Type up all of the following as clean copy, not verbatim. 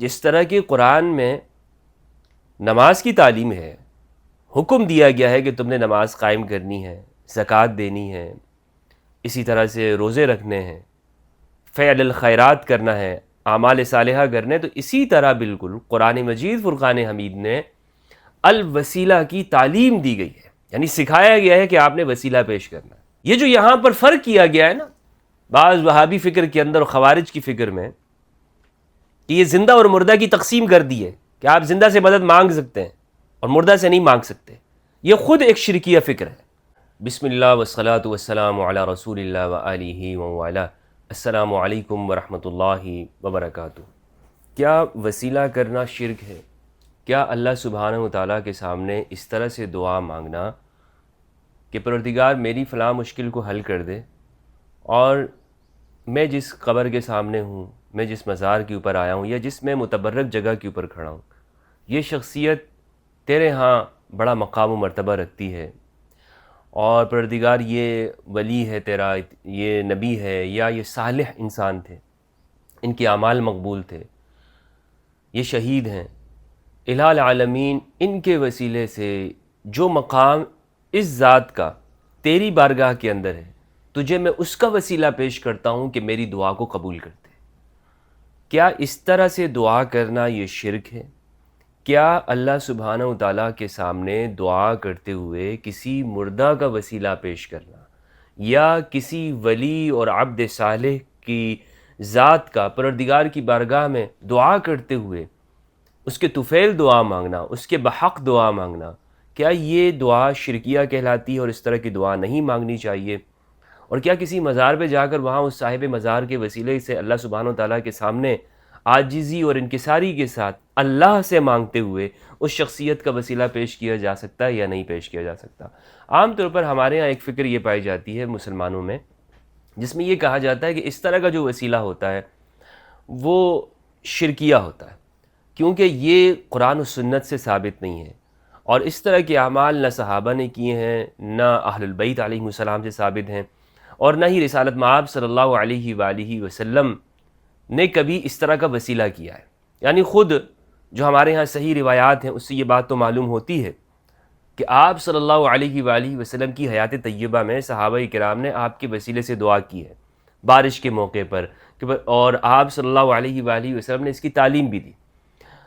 جس طرح کہ قرآن میں نماز کی تعلیم ہے، حکم دیا گیا ہے کہ تم نے نماز قائم کرنی ہے، زکوٰۃ دینی ہے، اسی طرح سے روزے رکھنے ہیں، فعل الخیرات کرنا ہے، اعمال صالحہ کرنے، تو اسی طرح بالکل قرآن مجید فرقان حمید نے الوسیلہ کی تعلیم دی گئی ہے، یعنی سکھایا گیا ہے کہ آپ نے وسیلہ پیش کرنا ہے۔ یہ جو یہاں پر فرق کیا گیا ہے نا بعض وہابی فکر کے اندر اور خوارج کی فکر میں، کہ یہ زندہ اور مردہ کی تقسیم کر دی ہے کہ آپ زندہ سے مدد مانگ سکتے ہیں اور مردہ سے نہیں مانگ سکتے، یہ خود ایک شرکیہ فکر ہے۔ بسم اللہ والصلاة والسلام علی رسول اللہ وآلہ وآلہ۔ السلام علیکم ورحمۃ اللہ وبرکاتہ۔ کیا وسیلہ کرنا شرک ہے؟ کیا اللہ سبحانہ وتعالیٰ کے سامنے اس طرح سے دعا مانگنا کہ پروردگار میری فلاں مشکل کو حل کر دے، اور میں جس قبر کے سامنے ہوں، میں جس مزار کے اوپر آیا ہوں، یا جس میں متبرک جگہ کے اوپر کھڑا ہوں، یہ شخصیت تیرے ہاں بڑا مقام و مرتبہ رکھتی ہے، اور پروردگار یہ ولی ہے تیرا، یہ نبی ہے، یا یہ صالح انسان تھے، ان کے اعمال مقبول تھے، یہ شہید ہیں، الہ العالمین ان کے وسیلے سے جو مقام اس ذات کا تیری بارگاہ کے اندر ہے، تجھے میں اس کا وسیلہ پیش کرتا ہوں کہ میری دعا کو قبول کرتے۔ کیا اس طرح سے دعا کرنا یہ شرک ہے؟ کیا اللہ سبحانہ وتعالیٰ کے سامنے دعا کرتے ہوئے کسی مردہ کا وسیلہ پیش کرنا، یا کسی ولی اور عبد صالح کی ذات کا پروردگار کی بارگاہ میں دعا کرتے ہوئے اس کے طفیل دعا مانگنا، اس کے بحق دعا مانگنا، کیا یہ دعا شرکیہ کہلاتی ہے اور اس طرح کی دعا نہیں مانگنی چاہیے؟ اور کیا کسی مزار پہ جا کر وہاں اس صاحب مزار کے وسیلے سے اللہ سبحانہ وتعالیٰ کے سامنے عاجزی اور انکساری کے ساتھ اللہ سے مانگتے ہوئے اس شخصیت کا وسیلہ پیش کیا جا سکتا ہے یا نہیں پیش کیا جا سکتا؟ عام طور پر ہمارے ہاں ایک فکر یہ پائی جاتی ہے مسلمانوں میں، جس میں یہ کہا جاتا ہے کہ اس طرح کا جو وسیلہ ہوتا ہے وہ شرکیہ ہوتا ہے، کیونکہ یہ قرآن و سنت سے ثابت نہیں ہے، اور اس طرح کے اعمال نہ صحابہ نے کیے ہیں، نہ اہل البیت علیہ السلام سے ثابت ہیں، اور نہ ہی رسالت مآب صلی اللہ علیہ وآلہ وسلم نے کبھی اس طرح کا وسیلہ کیا ہے۔ یعنی خود جو ہمارے ہاں صحیح روایات ہیں اس سے یہ بات تو معلوم ہوتی ہے کہ آپ صلی اللہ علیہ وآلہ وسلم کی حیات طیبہ میں صحابہ کرام نے آپ کے وسیلے سے دعا کی ہے بارش کے موقع پر، اور آپ صلی اللہ علیہ وآلہ وسلم نے اس کی تعلیم بھی دی۔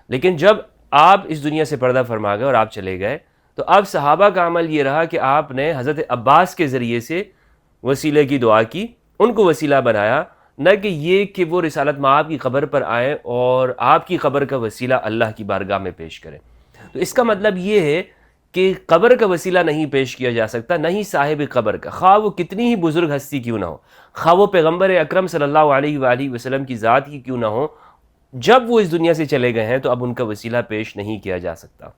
لیکن جب آپ اس دنیا سے پردہ فرما گئے اور آپ چلے گئے، تو اب صحابہ کا عمل یہ رہا کہ آپ نے حضرت عباس کے ذریعے سے وسیلے کی دعا کی، ان کو وسیلہ بنایا، نہ کہ یہ کہ وہ رسالت مآب کی قبر پر آئیں اور آپ کی قبر کا وسیلہ اللہ کی بارگاہ میں پیش کریں۔ تو اس کا مطلب یہ ہے کہ قبر کا وسیلہ نہیں پیش کیا جا سکتا، نہ ہی صاحب قبر کا، خواہ وہ کتنی ہی بزرگ ہستی کیوں نہ ہو، خواہ وہ پیغمبر اکرم صلی اللہ علیہ وآلہ وسلم کی ذات ہی کیوں نہ ہو، جب وہ اس دنیا سے چلے گئے ہیں تو اب ان کا وسیلہ پیش نہیں کیا جا سکتا۔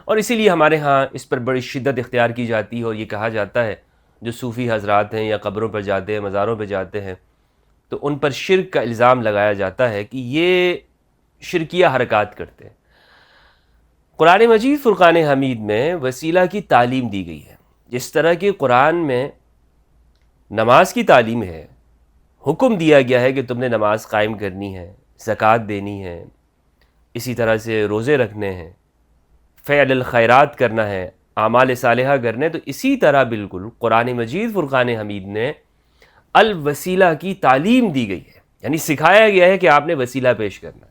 اور اسی لیے ہمارے ہاں اس پر بڑی شدت اختیار کی جاتی ہے، اور یہ کہا جاتا ہے جو صوفی حضرات ہیں یا قبروں پر جاتے ہیں، مزاروں پہ جاتے ہیں، تو ان پر شرک کا الزام لگایا جاتا ہے کہ یہ شرکیہ حرکات کرتے ہیں۔ قرآن مجید فرقان حمید میں وسیلہ کی تعلیم دی گئی ہے، جس طرح کہ قرآن میں نماز کی تعلیم ہے، حکم دیا گیا ہے کہ تم نے نماز قائم کرنی ہے، زکوٰۃ دینی ہے، اسی طرح سے روزے رکھنے ہیں، فعل الخیرات کرنا ہے، اعمال صالحہ کرنے، تو اسی طرح بالکل قرآن مجید فرقان حمید نے الوسیلہ کی تعلیم دی گئی ہے، یعنی سکھایا گیا ہے کہ آپ نے وسیلہ پیش کرنا ہے۔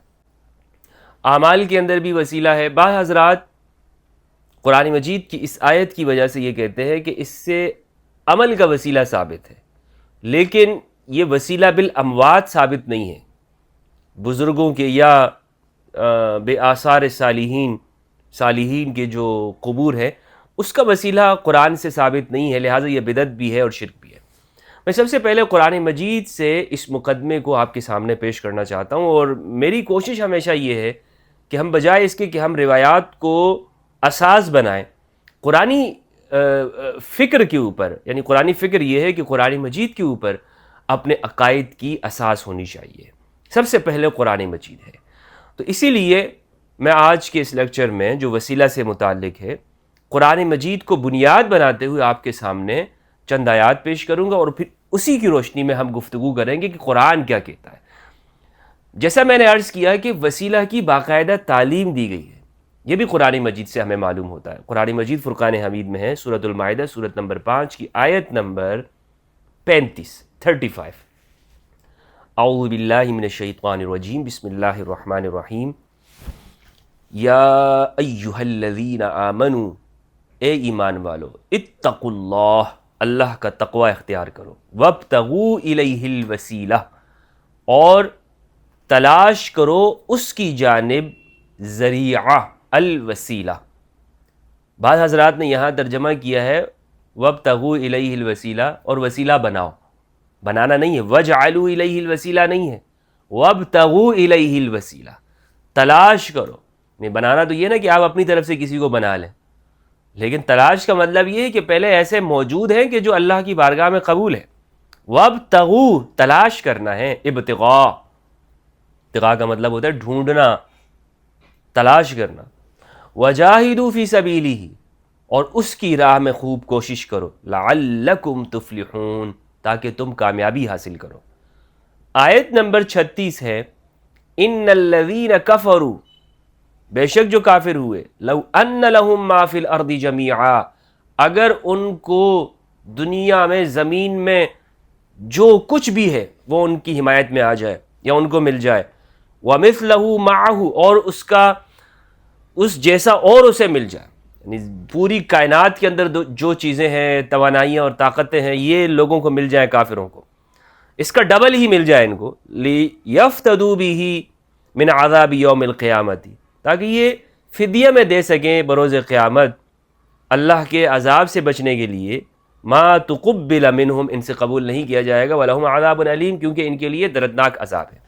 اعمال کے اندر بھی وسیلہ ہے۔ بعض حضرات قرآن مجید کی اس آیت کی وجہ سے یہ کہتے ہیں کہ اس سے عمل کا وسیلہ ثابت ہے، لیکن یہ وسیلہ بالاموات ثابت نہیں ہے، بزرگوں کے یا بے آثار صالحین کے جو قبور ہے اس کا وسیلہ قرآن سے ثابت نہیں ہے، لہٰذا یہ بدعت بھی ہے اور شرک بھی ہے۔ میں سب سے پہلے قرآن مجید سے اس مقدمے کو آپ کے سامنے پیش کرنا چاہتا ہوں، اور میری کوشش ہمیشہ یہ ہے کہ ہم بجائے اس کے کہ ہم روایات کو اساس بنائیں، قرآنی فکر کے اوپر، یعنی قرآنی فکر یہ ہے کہ قرآن مجید کے اوپر اپنے عقائد کی اساس ہونی چاہیے، سب سے پہلے قرآن مجید ہے۔ تو اسی لیے میں آج کے اس لیکچر میں جو وسیلہ سے متعلق ہے، قرآن مجید کو بنیاد بناتے ہوئے آپ کے سامنے چند آیات پیش کروں گا، اور پھر اسی کی روشنی میں ہم گفتگو کریں گے کہ قرآن کیا کہتا ہے۔ جیسا میں نے عرض کیا کہ وسیلہ کی باقاعدہ تعلیم دی گئی ہے، یہ بھی قرآن مجید سے ہمیں معلوم ہوتا ہے۔ قرآن مجید فرقان حمید میں ہے، سورۃ المائدہ سورۃ نمبر 5 کی آیت نمبر 35 اعوذ باللہ من الشیطان الرجیم، بسم اللہ الرحمن الرحیم۔ یا ایہا الذین آمنوا، اے ایمان والو، اتقوا اللہ، اللہ کا تقوی اختیار کرو، وابتغوا الیہ الوسیلہ، اور تلاش کرو اس کی جانب ذریعہ، الوسیلہ۔ بعض حضرات نے یہاں ترجمہ کیا ہے وابتغوا الیہ الوسیلہ، اور وسیلہ بناؤ، بنانا نہیں ہے، وجعلوا الیہ الوسیلہ نہیں ہے، وابتغوا الیہ الوسیلہ، تلاش کرو۔ نہیں، بنانا تو یہ نا کہ آپ اپنی طرف سے کسی کو بنا لیں، لیکن تلاش کا مطلب یہ ہے کہ پہلے ایسے موجود ہیں کہ جو اللہ کی بارگاہ میں قبول ہے۔ وابتغوا، تلاش کرنا ہے، ابتغاء، ابتغاء کا مطلب ہوتا ہے ڈھونڈنا، تلاش کرنا۔ وجاہدوا فی سبیلہ، اور اس کی راہ میں خوب کوشش کرو، لعلکم تفلحون، تاکہ تم کامیابی حاصل کرو۔ آیت نمبر 36 ہے، ان الذین کفروا، بے شک جو کافر ہوئے، لو ان لہم ما فی الارض جمیعا، اگر ان کو دنیا میں، زمین میں جو کچھ بھی ہے وہ ان کی حمایت میں آ جائے یا ان کو مل جائے، ومثلہ معہ، اور اس کا اس جیسا اور اسے مل جائے، یعنی پوری کائنات کے اندر جو چیزیں ہیں، توانائیاں اور طاقتیں ہیں، یہ لوگوں کو مل جائیں، کافروں کو، اس کا ڈبل ہی مل جائے ان کو، لیفتدوا بہ من عذاب یوم القیامت، تاکہ یہ فدیہ میں دے سکیں بروز قیامت اللہ کے عذاب سے بچنے کے لیے۔ ما تقبل منہم، ان سے قبول نہیں کیا جائے گا، ولہم عذاب علیم، کیونکہ ان کے لیے دردناک عذاب ہے۔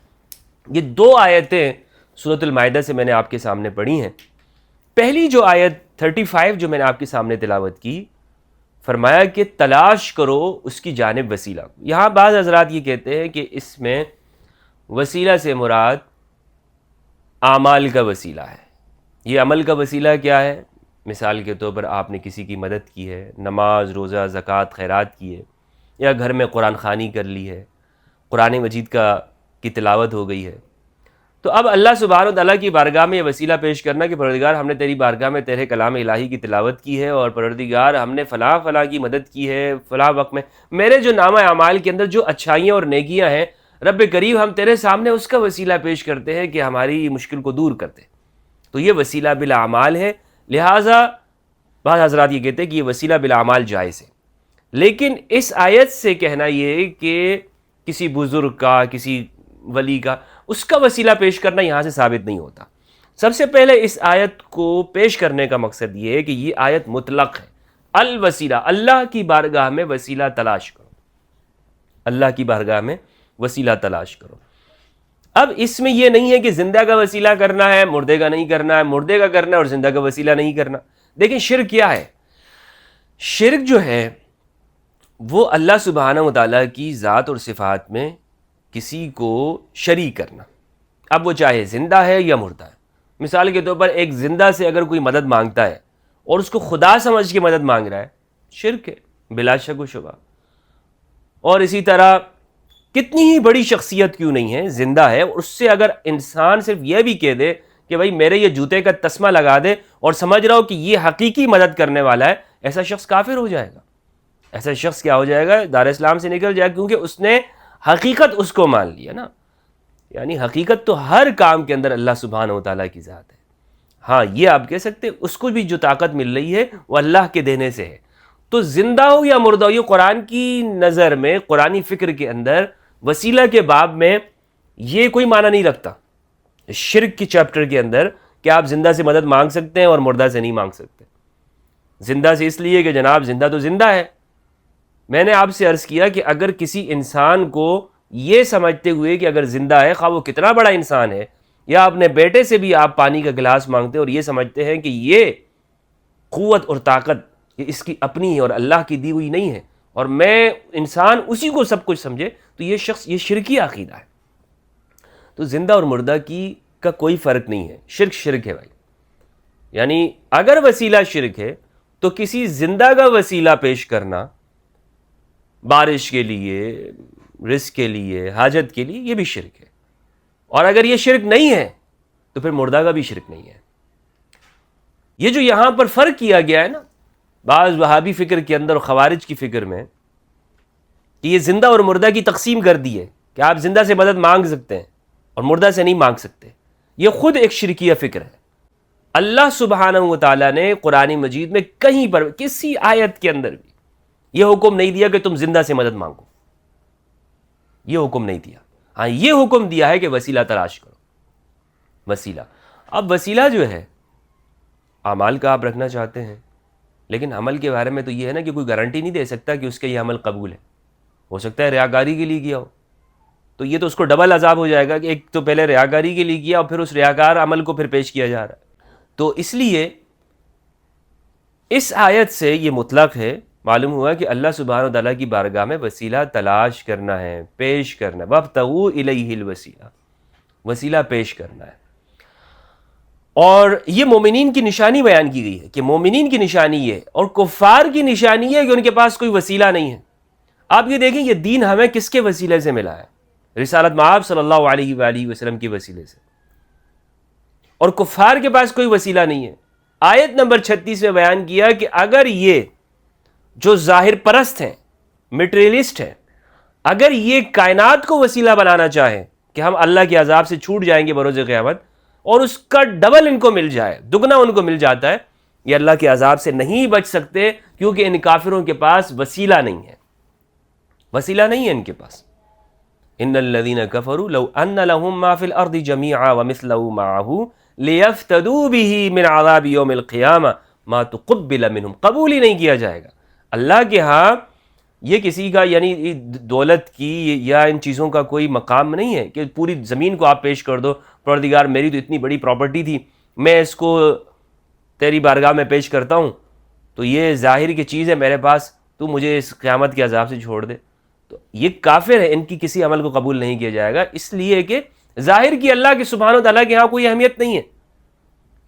یہ دو آیتیں سورۃ المائدہ سے میں نے آپ کے سامنے پڑھی ہیں۔ پہلی جو آیت 35 جو میں نے آپ کے سامنے تلاوت کی، فرمایا کہ تلاش کرو اس کی جانب وسیلہ۔ یہاں بعض حضرات یہ کہتے ہیں کہ اس میں وسیلہ سے مراد اعمال کا وسیلہ ہے۔ یہ عمل کا وسیلہ کیا ہے؟ مثال کے طور پر آپ نے کسی کی مدد کی ہے، نماز، روزہ، زکوٰۃ، خیرات کی ہے، یا گھر میں قرآن خوانی کر لی ہے، قرآن مجید کی تلاوت ہو گئی ہے، تو اب اللہ سبحانہ و تعالیٰ کی بارگاہ میں یہ وسیلہ پیش کرنا کہ پروردگار ہم نے تیری بارگاہ میں تیرے کلام الہی کی تلاوت کی ہے، اور پروردگار ہم نے فلاں فلاں کی مدد کی ہے فلاں وقت میں، میرے جو نامہ اعمال کے اندر جو اچھائیاں اور نیکیاں ہیں، رب کریم ہم تیرے سامنے اس کا وسیلہ پیش کرتے ہیں کہ ہماری مشکل کو دور کرتے۔ تو یہ وسیلہ بالاعمال ہے، لہٰذا بعض حضرات یہ کہتے ہیں کہ یہ وسیلہ بالاعمال جائز ہے۔ لیکن اس آیت سے کہنا یہ کہ کسی بزرگ کا، کسی ولی کا، اس کا وسیلہ پیش کرنا یہاں سے ثابت نہیں ہوتا۔ سب سے پہلے اس آیت کو پیش کرنے کا مقصد یہ ہے کہ یہ آیت مطلق ہے، الوسیلہ، اللہ کی بارگاہ میں وسیلہ تلاش کرو، اللہ کی بارگاہ میں وسیلہ تلاش کرو۔ اب اس میں یہ نہیں ہے کہ زندہ کا وسیلہ کرنا ہے، مردے کا نہیں کرنا ہے، مردے کا کرنا ہے اور زندہ کا وسیلہ نہیں کرنا۔ دیکھیں شرک کیا ہے؟ شرک جو ہے وہ اللہ سبحانہ و تعالیٰ کی ذات اور صفات میں کسی کو شریک کرنا، اب وہ چاہے زندہ ہے یا مردہ ہے۔ مثال کے طور پر ایک زندہ سے اگر کوئی مدد مانگتا ہے اور اس کو خدا سمجھ کے مدد مانگ رہا ہے، شرک ہے بلا شک و شبہ۔ اور اسی طرح کتنی ہی بڑی شخصیت کیوں نہیں ہے، زندہ ہے، اس سے اگر انسان صرف یہ بھی کہہ دے کہ بھائی میرے یہ جوتے کا تسمہ لگا دے اور سمجھ رہا ہو کہ یہ حقیقی مدد کرنے والا ہے، ایسا شخص کافر ہو جائے گا۔ ایسا شخص کیا ہو جائے گا؟ دار اسلام سے نکل جائے گا، کیونکہ اس نے حقیقت اس کو مان لیا نا۔ یعنی حقیقت تو ہر کام کے اندر اللہ سبحانہ و تعالیٰ کی ذات ہے۔ ہاں یہ آپ کہہ سکتے اس کو بھی جو طاقت مل رہی ہے وہ اللہ کے دینے سے ہے۔ تو زندہ ہو یا مردہ ہو، یہ قرآن کی نظر میں، قرآنی فکر کے اندر، وسیلہ کے باب میں یہ کوئی معنی نہیں رکھتا شرک کی چیپٹر کے اندر کہ آپ زندہ سے مدد مانگ سکتے ہیں اور مردہ سے نہیں مانگ سکتے۔ زندہ سے اس لیے کہ جناب زندہ تو زندہ ہے۔ میں نے آپ سے عرض کیا کہ اگر کسی انسان کو یہ سمجھتے ہوئے کہ اگر زندہ ہے، خواہ وہ کتنا بڑا انسان ہے، یا اپنے بیٹے سے بھی آپ پانی کا گلاس مانگتے اور یہ سمجھتے ہیں کہ یہ قوت اور طاقت یہ اس کی اپنی ہے اور اللہ کی دی ہوئی نہیں ہے، اور میں انسان اسی کو سب کچھ سمجھے، تو یہ شخص، یہ شرکی عقیدہ ہے۔ تو زندہ اور مردہ کا کوئی فرق نہیں ہے، شرک شرک ہے بھائی۔ یعنی اگر وسیلہ شرک ہے تو کسی زندہ کا وسیلہ پیش کرنا بارش کے لیے، رزق کے لیے، حاجت کے لیے، یہ بھی شرک ہے۔ اور اگر یہ شرک نہیں ہے تو پھر مردہ کا بھی شرک نہیں ہے۔ یہ جو یہاں پر فرق کیا گیا ہے نا بعض وہابی فکر کے اندر اور خوارج کی فکر میں، کہ یہ زندہ اور مردہ کی تقسیم کر دی ہے کہ آپ زندہ سے مدد مانگ سکتے ہیں اور مردہ سے نہیں مانگ سکتے، یہ خود ایک شرکیہ فکر ہے۔ اللہ سبحانہ و تعالیٰ نے قرآن مجید میں کہیں پر کسی آیت کے اندر بھی یہ حکم نہیں دیا کہ تم زندہ سے مدد مانگو، یہ حکم نہیں دیا۔ ہاں یہ حکم دیا ہے کہ وسیلہ تلاش کرو۔ وسیلہ، اب وسیلہ جو ہے اعمال کا آپ رکھنا چاہتے ہیں، لیکن عمل کے بارے میں تو یہ ہے نا کہ کوئی گارنٹی نہیں دے سکتا کہ اس کا یہ عمل قبول ہے، ہو سکتا ہے ریاکاری کے لیے کیا ہو، تو یہ تو اس کو ڈبل عذاب ہو جائے گا کہ ایک تو پہلے ریاکاری کے لیے کیا اور پھر اس ریاکار عمل کو پھر پیش کیا جا رہا ہے۔ تو اس لیے اس آیت سے یہ مطلق ہے، معلوم ہوا کہ اللہ سبحانہ وتعالیٰ کی بارگاہ میں وسیلہ تلاش کرنا ہے، پیش کرنا ہے، وَابْتَغُوا إِلَيْهِ الْوَسِيلَةَ، وسیلہ پیش کرنا ہے۔ اور یہ مومنین کی نشانی بیان کی گئی ہے کہ مومنین کی نشانی یہ ہے، اور کفار کی نشانی ہے کہ ان کے پاس کوئی وسیلہ نہیں ہے۔ آپ یہ دیکھیں یہ دین ہمیں کس کے وسیلے سے ملا ہے؟ رسالت مآب صلی اللہ علیہ وآلہ وسلم کے وسیلے سے، اور کفار کے پاس کوئی وسیلہ نہیں ہے۔ آیت نمبر 36 میں بیان کیا کہ اگر یہ جو ظاہر پرست ہیں، میٹریلسٹ ہیں، اگر یہ کائنات کو وسیلہ بنانا چاہیں کہ ہم اللہ کے عذاب سے چھوٹ جائیں گے بروز قیامت، اور اس کا ڈبل ان کو مل جائے، دگنا ان کو مل جاتا ہے، یہ اللہ کے عذاب سے نہیں بچ سکتے، کیونکہ ان کافروں کے پاس وسیلہ نہیں ہے، وسیلہ نہیں ہے ان کے پاس۔ ان الذين كفروا لو ان لهم ما في الارض جميعا ومثله معه ليفتدوا به من عذاب يوم القيامه ما تقبل منهم، قبول ہی نہیں کیا جائے گا اللہ کے ہاں۔ یہ کسی کا یعنی دولت کی یا ان چیزوں کا کوئی مقام نہیں ہے کہ پوری زمین کو آپ پیش کر دو، پروردگار میری تو اتنی بڑی پراپرٹی تھی، میں اس کو تیری بارگاہ میں پیش کرتا ہوں، تو یہ ظاہر کی چیز ہے میرے پاس، تو مجھے اس قیامت کے عذاب سے چھوڑ دے۔ تو یہ کافر ہے، ان کی کسی عمل کو قبول نہیں کیا جائے گا، اس لیے کہ ظاہر کی اللہ کے سبحانہ و تعالیٰ کے ہاں کوئی اہمیت نہیں ہے،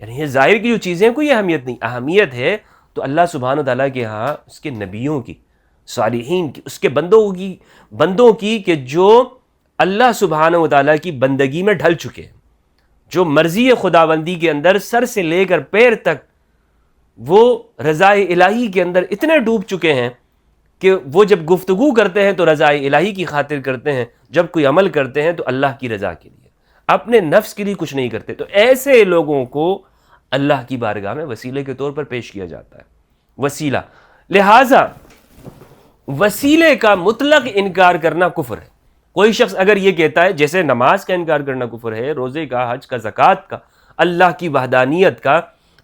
یعنی یہ ظاہر کی جو چیزیں کوئی اہمیت نہیں، اہمیت ہے تو اللہ سبحانہ و تعالیٰ کے ہاں اس کے نبیوں کی، صالحین کی، اس کے بندوں کی کہ جو اللہ سبحانہ و تعالیٰ کی بندگی میں ڈھل چکے ہیں، جو مرضی خداوندی کے اندر سر سے لے کر پیر تک وہ رضائے الہی کے اندر اتنے ڈوب چکے ہیں کہ وہ جب گفتگو کرتے ہیں تو رضائے الہی کی خاطر کرتے ہیں، جب کوئی عمل کرتے ہیں تو اللہ کی رضا کے لیے، اپنے نفس کے لیے کچھ نہیں کرتے۔ تو ایسے لوگوں کو اللہ کی بارگاہ میں وسیلے کے طور پر پیش کیا جاتا ہے، وسیلہ۔ لہٰذا وسیلے کا مطلق انکار کرنا کفر ہے۔ کوئی شخص اگر یہ کہتا ہے، جیسے نماز کا انکار کرنا کفر ہے، روزے کا، حج کا، زکوٰۃ کا، اللہ کی وحدانیت کا،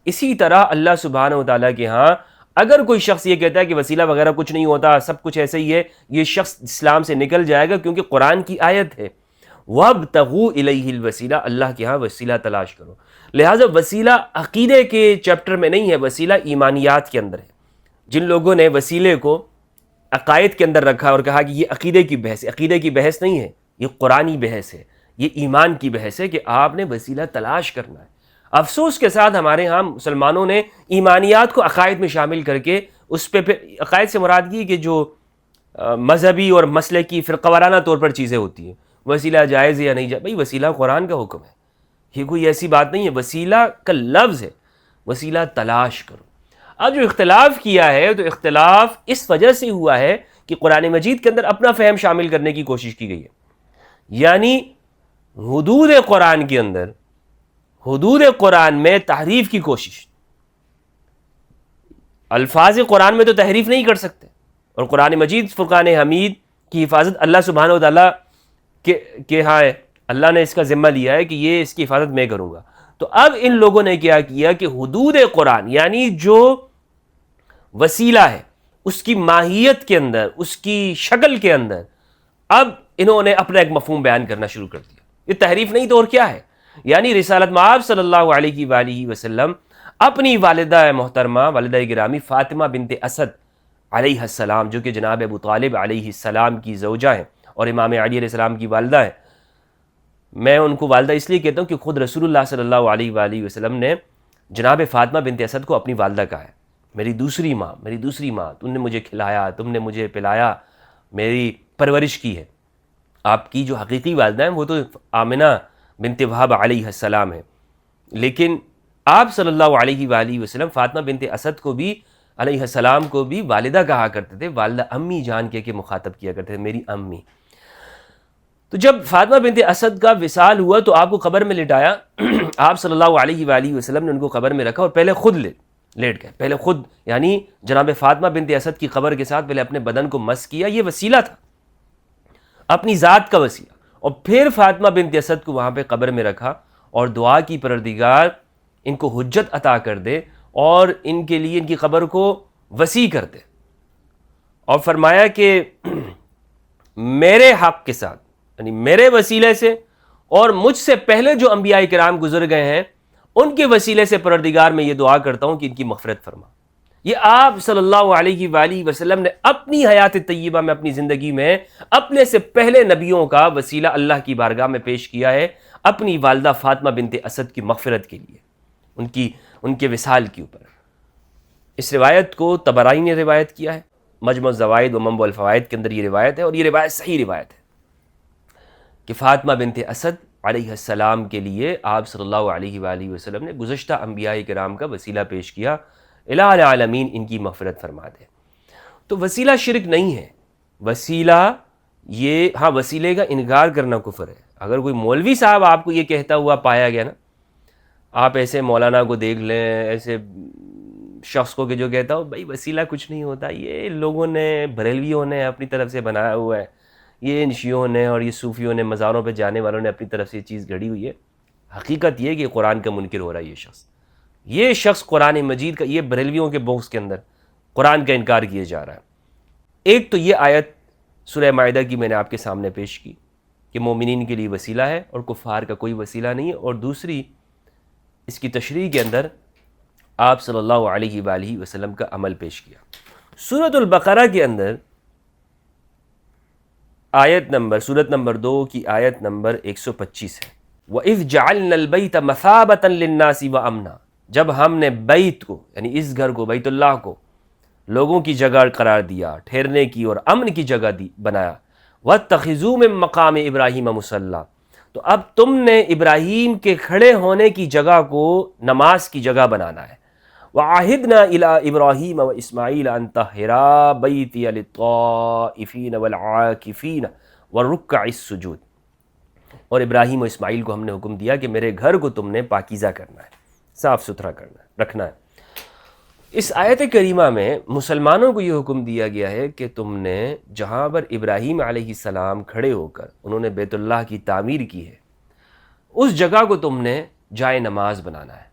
اسی طرح اللہ سبحانہ و تعالیٰ کے ہاں اگر کوئی شخص یہ کہتا ہے کہ وسیلہ وغیرہ کچھ نہیں ہوتا، سب کچھ ایسے ہی ہے، یہ شخص اسلام سے نکل جائے گا، کیونکہ قرآن کی آیت ہے وَابْتَغُوا إِلَيْهِ الْوَسِيلَہ، اللہ کے ہاں وسیلہ تلاش کرو۔ لہٰذا وسیلہ عقیدے کے چیپٹر میں نہیں ہے، وسیلہ ایمانیات کے اندر ہے۔ جن لوگوں نے وسیلے کو عقائد کے اندر رکھا اور کہا کہ یہ عقیدے کی بحث ہے، عقیدے کی بحث نہیں ہے، یہ قرآنی بحث ہے، یہ ایمان کی بحث ہے کہ آپ نے وسیلہ تلاش کرنا ہے۔ افسوس کے ساتھ ہمارے ہاں مسلمانوں نے ایمانیات کو عقائد میں شامل کر کے اس پہ پھر عقائد سے مراد یہ کہ جو مذہبی اور مسلکی فرقہ وارانہ طور پر چیزیں ہوتی ہیں، وسیلہ جائز ہے یا نہیں جائز، بھائی وسیلہ قرآن کا حکم ہے، یہ کوئی ایسی بات نہیں ہے، وسیلہ کا لفظ ہے، وسیلہ تلاش کرو۔ اب جو اختلاف کیا ہے تو اختلاف اس وجہ سے ہوا ہے کہ قرآن مجید کے اندر اپنا فہم شامل کرنے کی کوشش کی گئی ہے، یعنی حدود قرآن کے اندر، حدود قرآن میں تحریف کی کوشش۔ الفاظ قرآن میں تو تحریف نہیں کر سکتے، اور قرآن مجید فرقان حمید کی حفاظت اللہ سبحانہ و تعالیٰ کے ہاں ہے، اللہ نے اس کا ذمہ لیا ہے کہ یہ اس کی حفاظت میں کروں گا۔ تو اب ان لوگوں نے کیا کیا کہ حدود قرآن یعنی جو وسیلہ ہے اس کی ماہیت کے اندر، اس کی شکل کے اندر، اب انہوں نے اپنا ایک مفہوم بیان کرنا شروع کر دیا۔ یہ تحریف نہیں تو اور کیا ہے؟ یعنی رسالت مآب صلی اللہ علیہ وآلہ وسلم اپنی والدہ محترمہ، والدہ گرامی فاطمہ بنت اسد علیہ السلام، جو کہ جناب ابو طالب علیہ السلام کی زوجہ ہیں اور امام علی علیہ السلام کی والدہ ہیں۔ میں ان کو والدہ اس لیے کہتا ہوں کہ خود رسول اللہ صلی اللہ علیہ وآلہ وسلم نے جناب فاطمہ بنت اسد کو اپنی والدہ کہا ہے، میری دوسری ماں، میری دوسری ماں، تم نے مجھے کھلایا، تم نے مجھے پلایا، میری پرورش کی ہے۔ آپ کی جو حقیقی والدہ ہیں وہ تو آمنہ بنت وہب علیہ السلام ہے، لیکن آپ صلی اللہ علیہ وآلہ وسلم فاطمہ بنت اسد کو بھی علیہ السلام کو بھی والدہ کہا کرتے تھے، والدہ امی جان کے مخاطب کیا کرتے تھے، میری امی۔ تو جب فاطمہ بنت اسد کا وصال ہوا تو آپ کو قبر میں لٹایا، آپ صلی اللہ علیہ وآلہ وسلم نے ان کو قبر میں رکھا اور پہلے خود لیٹ گئے، پہلے خود یعنی جناب فاطمہ بنت اسد کی قبر کے ساتھ پہلے اپنے بدن کو مس کیا، یہ وسیلہ تھا، اپنی ذات کا وسیلہ، اور پھر فاطمہ بنت اسد کو وہاں پہ قبر میں رکھا اور دعا کی پروردگار ان کو حجت عطا کر دے اور ان کے لیے ان کی قبر کو وسیع کر دے، اور فرمایا کہ میرے حق کے ساتھ یعنی میرے وسیلے سے اور مجھ سے پہلے جو انبیاء کرام گزر گئے ہیں ان کے وسیلے سے پروردگار میں یہ دعا کرتا ہوں کہ ان کی مغفرت فرما۔ یہ آپ صلی اللہ علیہ وآلہ وسلم نے اپنی حیات طیبہ میں، اپنی زندگی میں اپنے سے پہلے نبیوں کا وسیلہ اللہ کی بارگاہ میں پیش کیا ہے اپنی والدہ فاطمہ بنت اسد کی مغفرت کے لیے، ان کے وصال کے اوپر۔ اس روایت کو طبرانی نے روایت کیا ہے، مجمع الزوائد و منبع الفوائد کے اندر یہ روایت ہے، اور یہ روایت صحیح روایت ہے کہ فاطمہ بنت اسد علیہ السلام کے لیے آپ صلی اللہ علیہ وآلہ وسلم نے گزشتہ انبیاء کرام کا وسیلہ پیش کیا، الہ العالمین ان کی مغفرت فرما دے۔ تو وسیلہ شرک نہیں ہے، وسیلہ یہ ہاں وسیلے کا انکار کرنا کفر ہے۔ اگر کوئی مولوی صاحب آپ کو یہ کہتا ہوا پایا گیا نا، آپ ایسے مولانا کو دیکھ لیں، ایسے شخص کو کہ جو کہتا ہو بھائی وسیلہ کچھ نہیں ہوتا، یہ لوگوں نے بریلویوں نے اپنی طرف سے بنایا ہوا ہے، یہ ان شیعوں نے اور یہ صوفیوں نے مزاروں پہ جانے والوں نے اپنی طرف سے یہ چیز گھڑی ہوئی ہے۔ حقیقت یہ کہ قرآن کا منکر ہو رہا ہے یہ شخص قرآن مجید کا، یہ بریلویوں کے باکس کے اندر قرآن کا انکار کیے جا رہا ہے۔ ایک تو یہ آیت سورہ مائدہ کی میں نے آپ کے سامنے پیش کی کہ مومنین کے لیے وسیلہ ہے اور کفار کا کوئی وسیلہ نہیں ہے، اور دوسری اس کی تشریح کے اندر آپ صلی اللہ علیہ وآلہ وسلم کا عمل پیش کیا۔ سورۃ البقرہ کے اندر سورت نمبر 2 کی آیت نمبر 125 ہے، وَإِذْ جَعَلْنَا الْبَيْتَ مَثَابَةً لِلنَّاسِ وَأَمْنًا، جب ہم نے بیت کو یعنی اس گھر کو، بیت اللہ کو لوگوں کی جگہ قرار دیا، ٹھہرنے کی اور امن کی جگہ بنایا، وَاتَّخِذُوا مِن مَّقَامِ إِبْرَاهِيمَ مُصَلًّى، تو اب تم نے ابراہیم کے کھڑے ہونے کی جگہ کو نماز کی جگہ بنانا ہے۔ وَعَهِدْنَا إِلَىٰ إِبْرَاهِيمَ وَإِسْمَاعِيلَ أَن طَهِّرَا بَيْتِيَ لِلطَّائِفِينَ وَالْعَاكِفِينَ وَالرُّكَّعِ السُّجُودِ، اور ابراہیم و اسماعیل کو ہم نے حکم دیا کہ میرے گھر کو تم نے پاکیزہ کرنا ہے، صاف ستھرا کرنا ہے، رکھنا ہے۔ اس آیت کریمہ میں مسلمانوں کو یہ حکم دیا گیا ہے کہ تم نے جہاں پر ابراہیم علیہ السلام کھڑے ہو کر انہوں نے بیت اللہ کی تعمیر کی ہے، اس جگہ کو تم نے جائے نماز بنانا ہے۔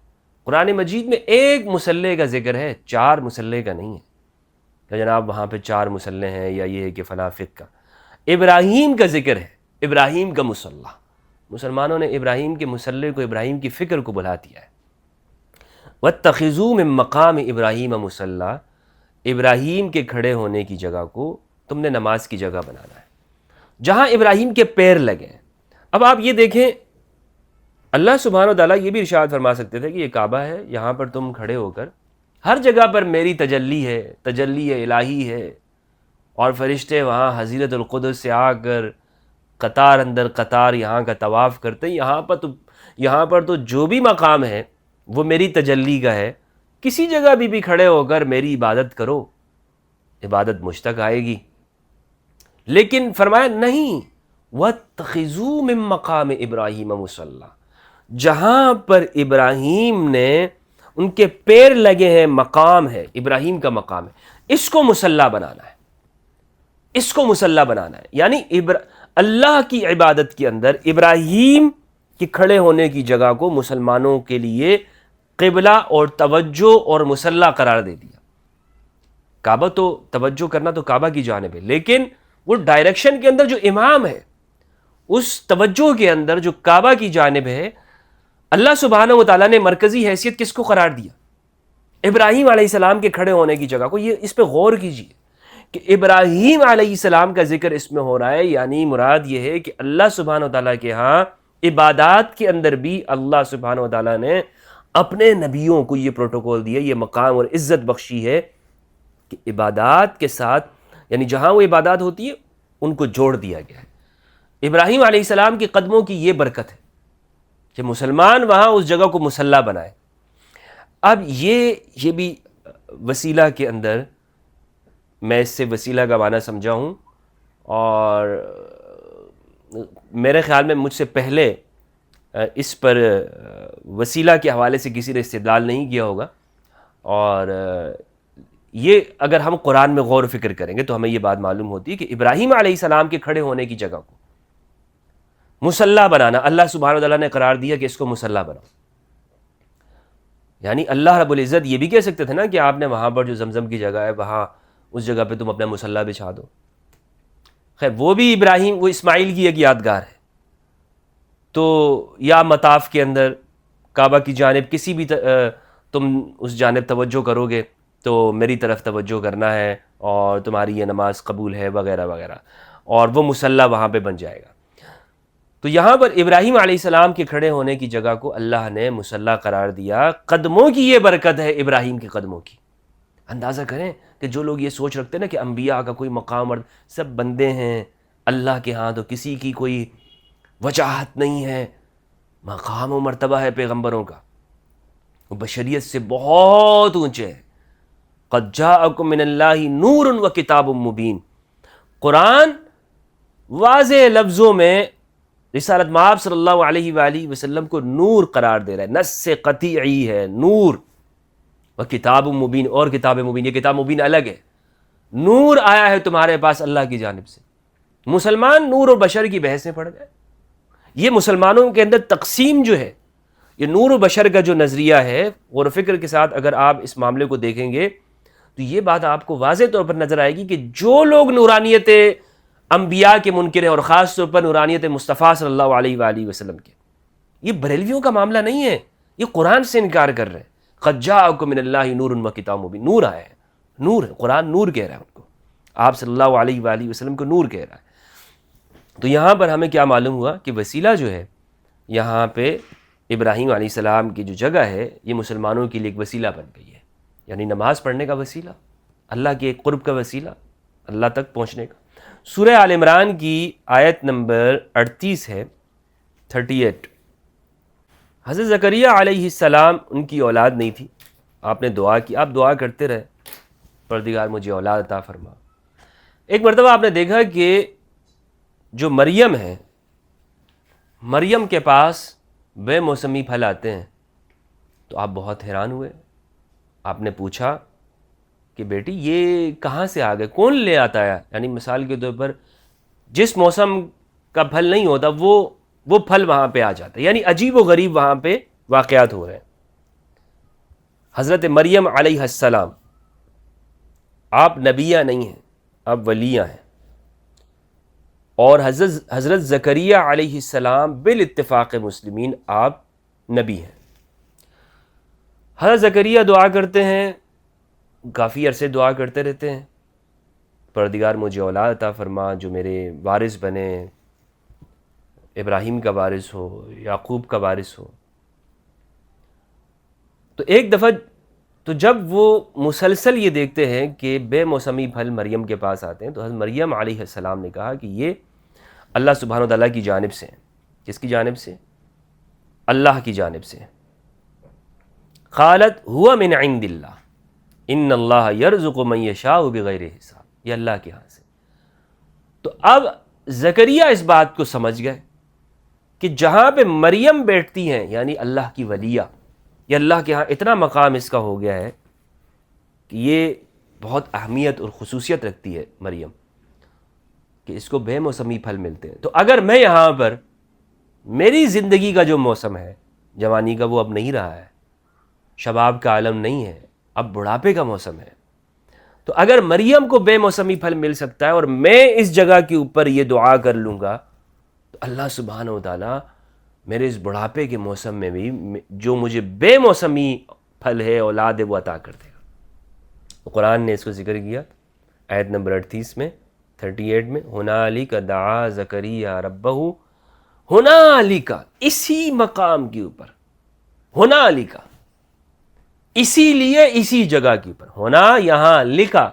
قرآن مجید میں ایک مصلی کا ذکر ہے، 4 مصلی کا نہیں ہے کہ جناب وہاں پہ 4 مصلی ہیں یا یہ ہے کہ فلاں فقہ کا۔ ابراہیم کا ذکر ہے، ابراہیم کا مصلی، مسلمانوں نے ابراہیم کے مصلی کو، ابراہیم کی فکر کو بھلا دیا ہے۔ وَاتَّخِذُوا مِن مَّقَامِ إِبْرَاهِيمَ مُصَلًّى، ابراہیم کے کھڑے ہونے کی جگہ کو تم نے نماز کی جگہ بنانا ہے جہاں ابراہیم کے پیر لگے ہیں۔ اب آپ یہ دیکھیں، اللہ سبحانہ و تعالیٰ یہ بھی ارشاد فرما سکتے تھے کہ یہ کعبہ ہے، یہاں پر تم کھڑے ہو کر ہر جگہ پر میری تجلی ہے، تجلی الہی ہے، اور فرشتے وہاں حضیرت القدس سے آ کر قطار اندر قطار یہاں کا طواف کرتے ہیں، یہاں پر تو جو بھی مقام ہے وہ میری تجلی کا ہے، کسی جگہ بھی کھڑے ہو کر میری عبادت کرو، عبادت مجھ تک آئے گی۔ لیکن فرمایا نہیں، وَاتَّخِذُوا مِن مَّقَامِ إِبْرَاهِيمَ مُصَلًّى، جہاں پر ابراہیم نے ان کے پیر لگے ہیں، مقام ہے، ابراہیم کا مقام ہے، اس کو مصلی بنانا ہے، اس کو مصلی بنانا ہے، یعنی اللہ کی عبادت کے اندر ابراہیم کے کھڑے ہونے کی جگہ کو مسلمانوں کے لیے قبلہ اور توجہ اور مصلی قرار دے دیا۔ کعبہ تو توجہ کرنا تو کعبہ کی جانب ہے، لیکن وہ ڈائریکشن کے اندر جو امام ہے، اس توجہ کے اندر جو کعبہ کی جانب ہے، اللہ سبحانہ و تعالیٰ نے مرکزی حیثیت کس کو قرار دیا؟ ابراہیم علیہ السلام کے کھڑے ہونے کی جگہ کو۔ یہ اس پہ غور کیجئے کہ ابراہیم علیہ السلام کا ذکر اس میں ہو رہا ہے، یعنی مراد یہ ہے کہ اللہ سبحانہ و تعالیٰ کے ہاں عبادات کے اندر بھی اللہ سبحانہ و تعالیٰ نے اپنے نبیوں کو یہ پروٹوکول دیا، یہ مقام اور عزت بخشی ہے کہ عبادات کے ساتھ، یعنی جہاں وہ عبادات ہوتی ہے ان کو جوڑ دیا گیا ہے۔ ابراہیم علیہ السلام کے قدموں کی یہ برکت ہے کہ مسلمان وہاں اس جگہ کو مصلی بنائے۔ اب یہ بھی وسیلہ کے اندر میں اس سے وسیلہ کا معنی سمجھا ہوں، اور میرے خیال میں مجھ سے پہلے اس پر وسیلہ کے حوالے سے کسی نے استدلال نہیں کیا ہوگا، اور یہ اگر ہم قرآن میں غور و فکر کریں گے تو ہمیں یہ بات معلوم ہوتی ہے کہ ابراہیم علیہ السلام کے کھڑے ہونے کی جگہ کو مصلی بنانا، اللہ سبحانہ و تعالیٰ نے قرار دیا کہ اس کو مصلی بناؤ۔ یعنی اللہ رب العزت یہ بھی کہہ سکتے تھے نا کہ آپ نے وہاں پر جو زمزم کی جگہ ہے وہاں اس جگہ پہ تم اپنا مصلی بچھا دو۔ خیر وہ بھی ابراہیم، وہ اسماعیل کی ایک یادگار ہے، تو یا مطاف کے اندر کعبہ کی جانب کسی بھی تم اس جانب توجہ کرو گے تو میری طرف توجہ کرنا ہے اور تمہاری یہ نماز قبول ہے وغیرہ وغیرہ، اور وہ مصلی وہاں پہ بن جائے گا۔ تو یہاں پر ابراہیم علیہ السلام کے کھڑے ہونے کی جگہ کو اللہ نے مصلی قرار دیا۔ قدموں کی یہ برکت ہے، ابراہیم کے قدموں کی۔ اندازہ کریں کہ جو لوگ یہ سوچ رکھتے ہیں نا کہ انبیاء کا کوئی مقام، سب بندے ہیں اللہ کے ہاں، تو کسی کی کوئی وجاہت نہیں ہے، مقام و مرتبہ ہے پیغمبروں کا، وہ بشریت سے بہت اونچے ہیں۔ قد جاءکم من اللہ نور و کتاب مبین، قرآن واضح لفظوں میں رسالت مآب صلی اللہ علیہ وآلہ وسلم کو نور قرار دے رہا ہے، نص قطعی ہے، نور و کتاب مبین، اور کتاب مبین، یہ کتاب مبین الگ ہے، نور آیا ہے تمہارے پاس اللہ کی جانب سے۔ مسلمان نور و بشر کی بحث میں پڑ گئے۔ یہ مسلمانوں کے اندر تقسیم جو ہے، یہ نور و بشر کا جو نظریہ ہے، غور و فکر کے ساتھ اگر آپ اس معاملے کو دیکھیں گے تو یہ بات آپ کو واضح طور پر نظر آئے گی کہ جو لوگ نورانیت انبیاء کے منکر ہیں، اور خاص طور پر نورانیت مصطفیٰ صلی اللہ علیہ وآلہ وسلم کے، یہ بریلویوں کا معاملہ نہیں ہے، یہ قرآن سے انکار کر رہے ہیں۔ قد جاءکم من اللہ نور و کتاب مبین، نور آیا ہے، نور ہے، قرآن نور کہہ رہا ہے ان کو، آپ صلی اللہ علیہ وآلہ وسلم کو نور کہہ رہا ہے۔ تو یہاں پر ہمیں کیا معلوم ہوا کہ وسیلہ جو ہے یہاں پہ ابراہیم علیہ السلام کی جو جگہ ہے یہ مسلمانوں کے لیے ایک وسیلہ بن گئی ہے، یعنی نماز پڑھنے کا وسیلہ، اللہ کے ایک قرب کا وسیلہ، اللہ تک پہنچنے کا۔ سورہ آل عمران کی آیت نمبر 38 ہے، 38۔ حضرت زکریا علیہ السلام، ان کی اولاد نہیں تھی، آپ نے دعا کی، آپ دعا کرتے رہے پروردگار مجھے اولاد عطا فرما۔ ایک مرتبہ آپ نے دیکھا کہ جو مریم ہے، مریم کے پاس بے موسمی پھل آتے ہیں، تو آپ بہت حیران ہوئے، آپ نے پوچھا کہ بیٹی یہ کہاں سے آ گئے، کون لے آتا ہے؟ یعنی مثال کے طور پر جس موسم کا پھل نہیں ہوتا وہ پھل وہاں پہ آ جاتا ہے، یعنی عجیب و غریب وہاں پہ واقعات ہو رہے ہیں۔ حضرت مریم علیہ السلام، آپ نبیہ نہیں ہیں، آپ ولیہ ہیں، اور حضرت زکریہ علیہ السلام بالاتفاق مسلمین آپ نبی ہیں۔ حضرت زکریہ دعا کرتے ہیں، کافی عرصے دعا کرتے رہتے ہیں، پروردگار مجھے اولاد عطا فرما جو میرے وارث بنے، ابراہیم کا وارث ہو، یعقوب کا وارث ہو۔ تو ایک دفعہ تو جب وہ مسلسل یہ دیکھتے ہیں کہ بے موسمی پھل مریم کے پاس آتے ہیں، تو حضرت مریم علیہ السلام نے کہا کہ یہ اللہ سبحانہ وتعالیٰ کی جانب سے ہیں۔ کس کی جانب سے؟ اللہ کی جانب سے۔ قالت ہوا من عند اللہ ان اللہ یرزق من یشاء بغیر حساب، یہ اللہ کے ہاں سے۔ تو اب زکریا اس بات کو سمجھ گئے کہ جہاں پہ مریم بیٹھتی ہیں، یعنی اللہ کی ولیہ، یہ اللہ کے ہاں اتنا مقام اس کا ہو گیا ہے کہ یہ بہت اہمیت اور خصوصیت رکھتی ہے مریم، کہ اس کو بے موسمی پھل ملتے ہیں۔ تو اگر میں یہاں پر، میری زندگی کا جو موسم ہے جوانی کا وہ اب نہیں رہا ہے، شباب کا عالم نہیں ہے، اب بڑھاپے کا موسم ہے، تو اگر مریم کو بے موسمی پھل مل سکتا ہے اور میں اس جگہ کے اوپر یہ دعا کر لوں گا، تو اللہ سبحانہ و تعالیٰ میرے اس بڑھاپے کے موسم میں بھی جو مجھے بے موسمی پھل ہے، اولاد ہے، وہ عطا کر دے گا۔ تو قرآن نے اس کو ذکر کیا آیت نمبر 38 میں، 38 میں، ہنالک دعا زکریا ربہ، ہنالک، اسی مقام کے اوپر، ہنالک، اسی لیے اسی جگہ کے اوپر، ہونا یہاں لکھا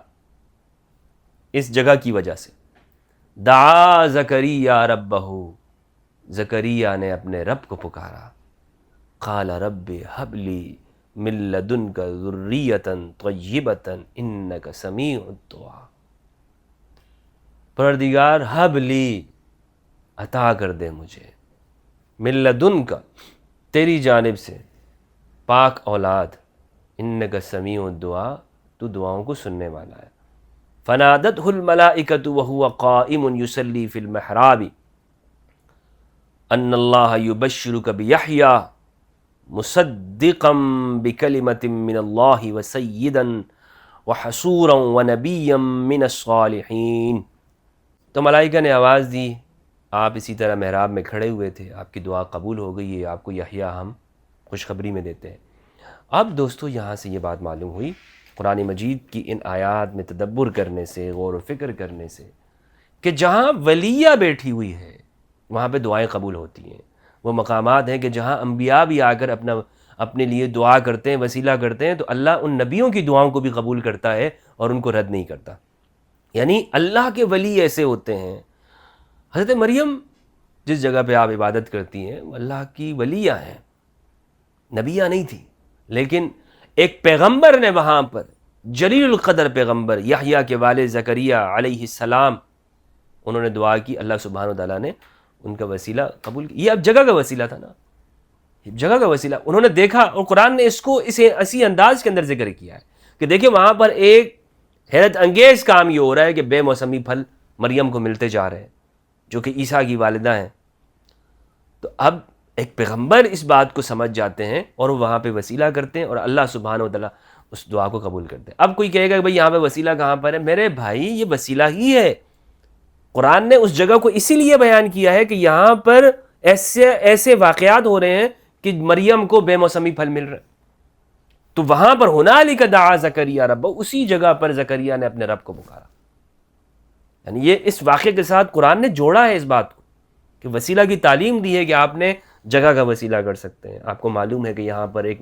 اس جگہ کی وجہ سے، دعا زکریا ربہ، زکریا نے اپنے رب کو پکارا، قال رب هب لی من لدنک ذریۃ طیبۃ انک سمیع الدعاء، پروردگار ہب لی، عطا کر دے مجھے، من لدنک، تیری جانب سے، پاک اولاد، انک سمیع الدعاء، تو دعاؤں کو سننے والا ہے۔ فنادته الملائکۃ وهو قائم یصلی فی المحراب ان اللہ یبشرک بیحییٰ مصدقا بکلمۃ من اللہ وسیدا وحصورا ونبیا من الصالحین۔ تو ملائکہ نے آواز دی، آپ اسی طرح محراب میں کھڑے ہوئے تھے، آپ کی دعا قبول ہو گئی ہے، آپ کو یحییٰ ہم خوشخبری میں دیتے ہیں۔ اب دوستو یہاں سے یہ بات معلوم ہوئی قرآن مجید کی ان آیات میں تدبر کرنے سے، غور و فکر کرنے سے، کہ جہاں ولیہ بیٹھی ہوئی ہے وہاں پہ دعائیں قبول ہوتی ہیں۔ وہ مقامات ہیں کہ جہاں انبیاء بھی آ کر اپنے لیے دعا کرتے ہیں، وسیلہ کرتے ہیں، تو اللہ ان نبیوں کی دعاؤں کو بھی قبول کرتا ہے اور ان کو رد نہیں کرتا۔ یعنی اللہ کے ولی ایسے ہوتے ہیں۔ حضرت مریم جس جگہ پہ آپ عبادت کرتی ہیں وہ اللہ کی ولیہ ہیں، نبیہ نہیں تھی، لیکن ایک پیغمبر نے وہاں پر، جلیل القدر پیغمبر یحییٰ کے والد زکریا علیہ السلام، انہوں نے دعا کی، اللہ سبحانہ وتعالیٰ نے ان کا وسیلہ قبول کیا۔ یہ اب جگہ کا وسیلہ تھا نا، جگہ کا وسیلہ انہوں نے دیکھا، اور قرآن نے اس کو اسی انداز کے اندر ذکر کیا ہے کہ دیکھیں وہاں پر ایک حیرت انگیز کام یہ ہو رہا ہے کہ بے موسمی پھل مریم کو ملتے جا رہے ہیں جو کہ عیسیٰ کی والدہ ہیں۔ تو اب ایک پیغمبر اس بات کو سمجھ جاتے ہیں اور وہ وہاں پہ وسیلہ کرتے ہیں اور اللہ سبحانہ وتعالیٰ اس دعا کو قبول کرتے ہیں۔ اب کوئی کہے گا کہ بھئی یہاں پہ وسیلہ کہاں پر ہے؟ میرے بھائی یہ وسیلہ ہی ہے۔ قرآن نے اس جگہ کو اسی لیے بیان کیا ہے کہ یہاں پر ایسے واقعات ہو رہے ہیں کہ مریم کو بے موسمی پھل مل رہے ہیں، تو وہاں پر ہنالک دعا زکریا رب، اسی جگہ پر زکریا نے اپنے رب کو پکارا۔ یعنی یہ اس واقعے کے ساتھ قرآن نے جوڑا ہے اس بات کو کہ وسیلہ کی تعلیم دی ہے کہ آپ نے جگہ کا وسیلہ کر سکتے ہیں۔ آپ کو معلوم ہے کہ یہاں پر ایک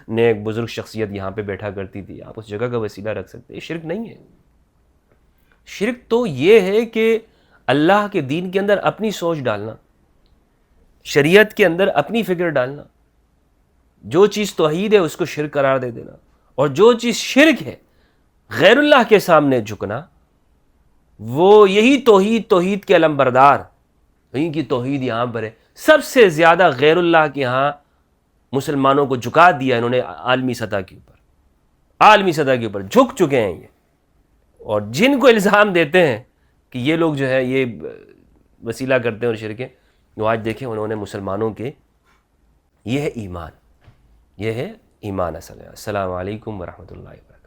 نیک بزرگ شخصیت یہاں پہ بیٹھا کرتی تھی، آپ اس جگہ کا وسیلہ رکھ سکتے ہیں۔ یہ شرک نہیں ہے۔ شرک تو یہ ہے کہ اللہ کے دین کے اندر اپنی سوچ ڈالنا، شریعت کے اندر اپنی فکر ڈالنا، جو چیز توحید ہے اس کو شرک قرار دے دینا، اور جو چیز شرک ہے غیر اللہ کے سامنے جھکنا، وہ یہی توحید کے علمبردار، یہی کی توحید یہاں پر ہے۔ سب سے زیادہ غیر اللہ کے ہاں مسلمانوں کو جھکا دیا انہوں نے عالمی سطح کے اوپر جھک چکے ہیں یہ، اور جن کو الزام دیتے ہیں کہ یہ لوگ جو ہے یہ وسیلہ کرتے ہیں اور شرک ہے، وہ آج دیکھیں انہوں نے مسلمانوں کے، یہ ہے ایمان، یہ ہے ایمان اصل ہے۔ السلام علیکم ورحمۃ اللہ وبرکاتہ۔